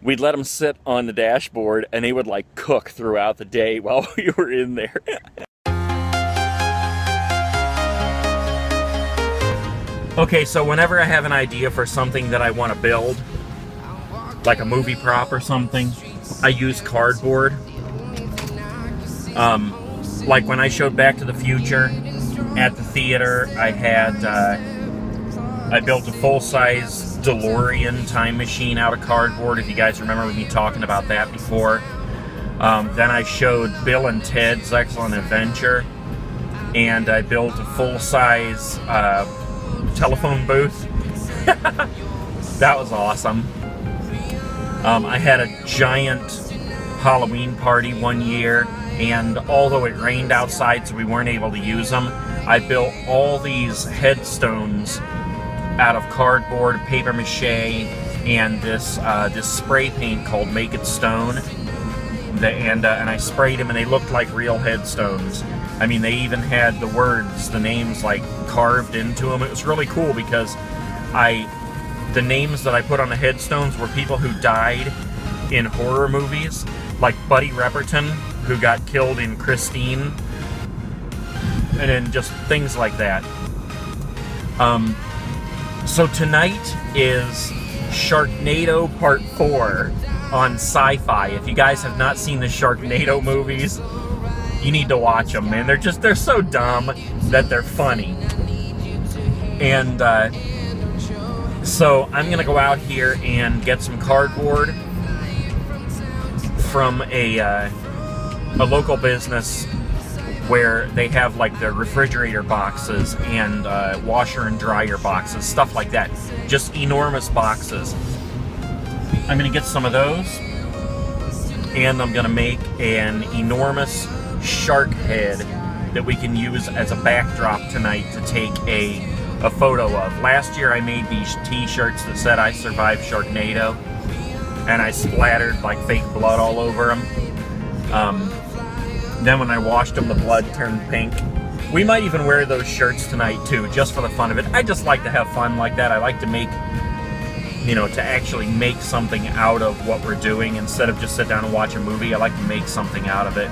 we'd let them sit on the dashboard and they would like cook throughout the day while we were in there. Okay, so whenever I have an idea for something that I want to build, like a movie prop or something, I use cardboard. Like when I showed Back to the Future at the theater, I built a full-size DeLorean time machine out of cardboard, if you guys remember me talking about that before. Then I showed Bill and Ted's Excellent Adventure, and I built a full-size telephone booth. That was awesome. I had a giant Halloween party one year, and although it rained outside so we weren't able to use them, I built all these headstones out of cardboard, paper mache, and this spray paint called Make It Stone. And I sprayed them, and they looked like real headstones. I mean, they even had the words, the names, like carved into them. It was really cool because the names that I put on the headstones were people who died in horror movies, like Buddy Repperton, who got killed in Christine, and then just things like that. So tonight is Sharknado Part 4 on Sci-Fi. If you guys have not seen the Sharknado movies, you need to watch them, man. They're so dumb that they're funny. And so I'm gonna go out here and get some cardboard from a local business where they have like the refrigerator boxes and washer and dryer boxes, stuff like that. Just enormous boxes. I'm gonna get some of those, and I'm gonna make an enormous shark head that we can use as a backdrop tonight to take a photo of. Last year I made these t-shirts that said I survived Sharknado, and I splattered like fake blood all over them. Then when I washed them, the blood turned pink. We might even wear those shirts tonight too, just for the fun of it. I just like to have fun like that. I like to make, to actually make something out of what we're doing instead of just sit down and watch a movie. I like to make something out of it.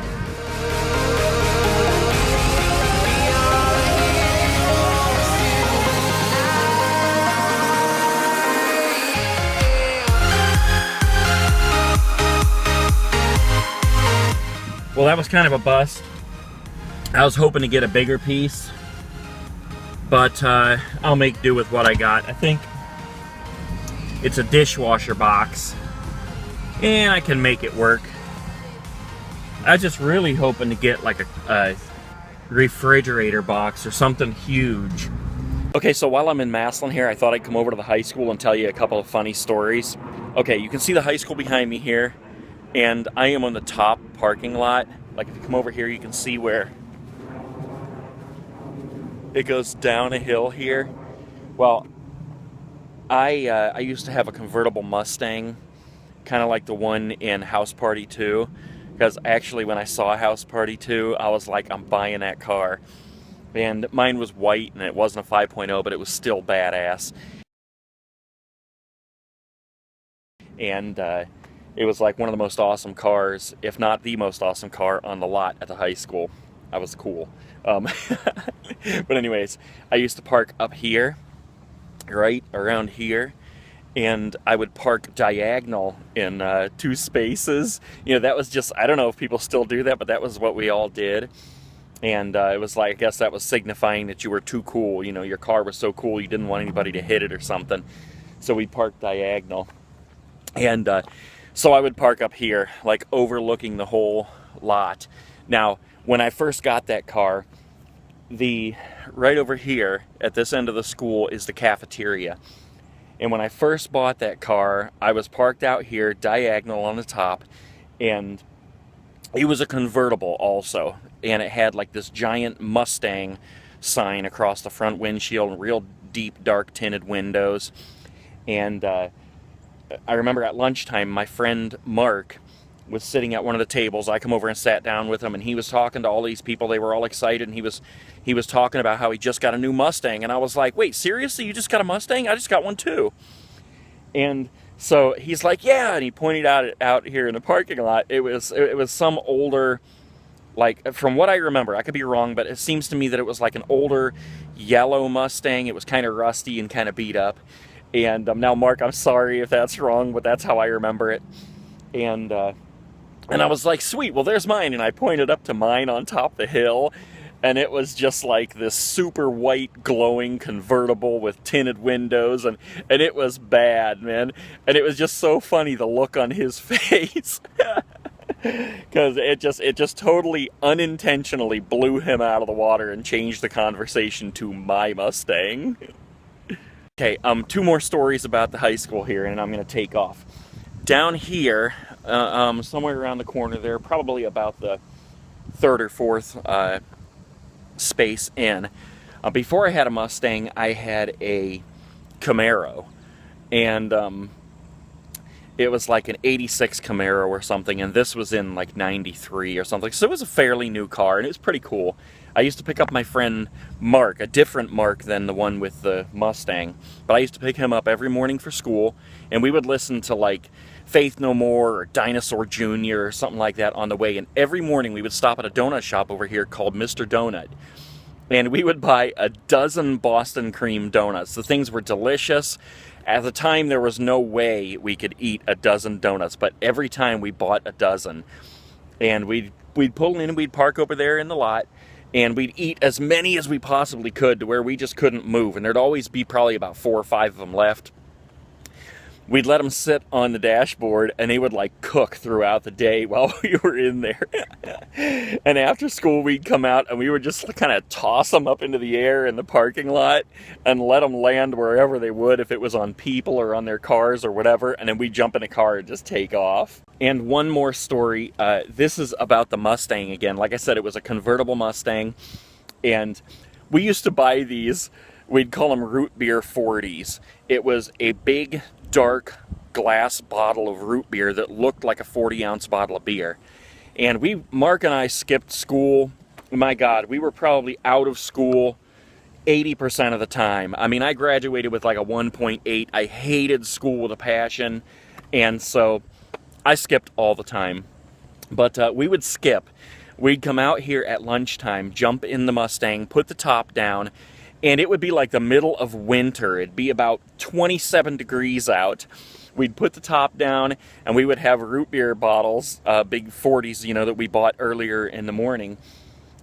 Well, that was kind of a bust. I was hoping to get a bigger piece, but I'll make do with what I got. I think it's a dishwasher box, and I can make it work. I was just really hoping to get like a refrigerator box or something huge. Okay, so while I'm in Massillon here, I thought I'd come over to the high school and tell you a couple of funny stories. Okay, you can see the high school behind me here, and I am on the top parking lot. Like if you come over here, you can see where it goes down a hill here. Well, I used to have a convertible Mustang, kind of like the one in House Party 2, because actually when I saw House Party 2, I was like, I'm buying that car. And mine was white, and it wasn't a 5.0, but it was still badass. And it was like one of the most awesome cars, if not the most awesome car on the lot at the high school. I was cool. But anyways, I used to park up here, right around here, and I would park diagonal in 2 spaces. That was just, I don't know if people still do that, but that was what we all did. And it was like, I guess that was signifying that you were too cool. Your car was so cool you didn't want anybody to hit it or something. So we parked diagonal. And so I would park up here, like overlooking the whole lot. Now, when I first got that car, right over here at this end of the school is the cafeteria. And when I first bought that car, I was parked out here, diagonal on the top, and it was a convertible also. And it had like this giant Mustang sign across the front windshield, and real deep, dark tinted windows. And I remember at lunchtime, my friend Mark was sitting at one of the tables. I come over and sat down with him, and he was talking to all these people. They were all excited, and he was talking about how he just got a new Mustang. And I was like, wait, seriously, you just got a Mustang? I just got one too. And So he's like, yeah, and he pointed out here in the parking lot. It was some older, like, from what I remember, I could be wrong, but it seems to me that it was like an older yellow Mustang. It was kind of rusty and kind of beat up. And now, Mark, I'm sorry if that's wrong, but that's how I remember it. And I was like, sweet, well, there's mine. And I pointed up to mine on top of the hill. And it was just like this super white glowing convertible with tinted windows, and it was bad, man. And it was just so funny, the look on his face. Because it just totally unintentionally blew him out of the water and changed the conversation to my Mustang. Okay, 2 more stories about the high school here, and I'm going to take off. Down here, somewhere around the corner there, probably about the 3rd or 4th space in. Before I had a Mustang, I had a Camaro, and it was like an 86 Camaro or something, and this was in like 93 or something, so it was a fairly new car, and it was pretty cool. I used to pick up my friend Mark, a different Mark than the one with the Mustang, but I used to pick him up every morning for school, and we would listen to like Faith No More or Dinosaur Jr. or something like that on the way, and every morning we would stop at a donut shop over here called Mr. Donut, and we would buy a dozen Boston cream donuts. The things were delicious. At the time, there was no way we could eat a dozen donuts, but every time we bought a dozen, and we'd pull in and we'd park over there in the lot, and we'd eat as many as we possibly could to where we just couldn't move, and there'd always be probably about 4 or 5 of them left. We'd let them sit on the dashboard, and they would like cook throughout the day while we were in there. And after school, we'd come out and we would just kind of toss them up into the air in the parking lot and let them land wherever they would, if it was on people or on their cars or whatever, and then we'd jump in a car and just take off. And one more story, this is about the Mustang again. Like I said, it was a convertible Mustang, and we used to buy these, we'd call them root beer 40s. It was a big, dark glass bottle of root beer that looked like a 40-ounce bottle of beer. And Mark and I skipped school. My God, we were probably out of school 80% of the time. I mean, I graduated with like a 1.8. I hated school with a passion, and so I skipped all the time. But we would skip. We'd come out here at lunchtime, jump in the Mustang, put the top down, and it would be like the middle of winter. It'd be about 27 degrees out. We'd put the top down, and we would have root beer bottles, big 40s, you know, that we bought earlier in the morning.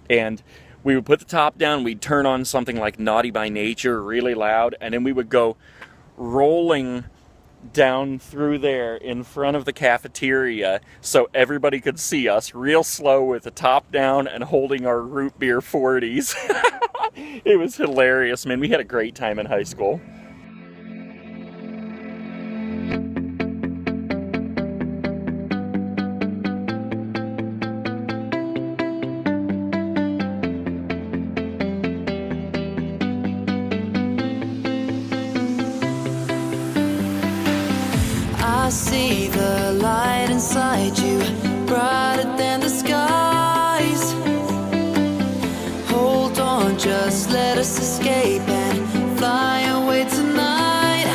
And we would put the top down, we'd turn on something like Naughty by Nature really loud, and then we would go rolling down through there in front of the cafeteria so everybody could see us real slow with the top down and holding our root beer 40s. It was hilarious, man. We had a great time in high school. I see the light inside you, brighter than the skies. Hold on, just let us escape and fly away tonight.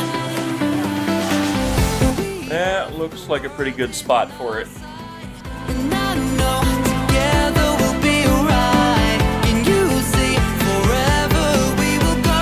That looks like a pretty good spot for it. And I know together we'll be alright. Can you see forever we will go?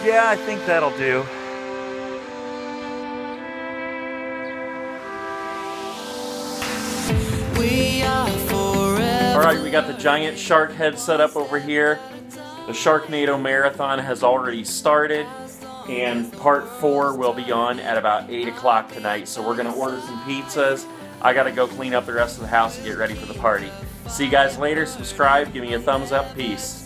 Yeah, I think that'll do. We are forever. All right, we got the giant shark head set up over here. The Sharknado Marathon has already started, and part 4 will be on at about 8 o'clock tonight. So we're gonna order some pizzas. I gotta go clean up the rest of the house and get ready for the party. See you guys later. Subscribe, give me a thumbs up. Peace.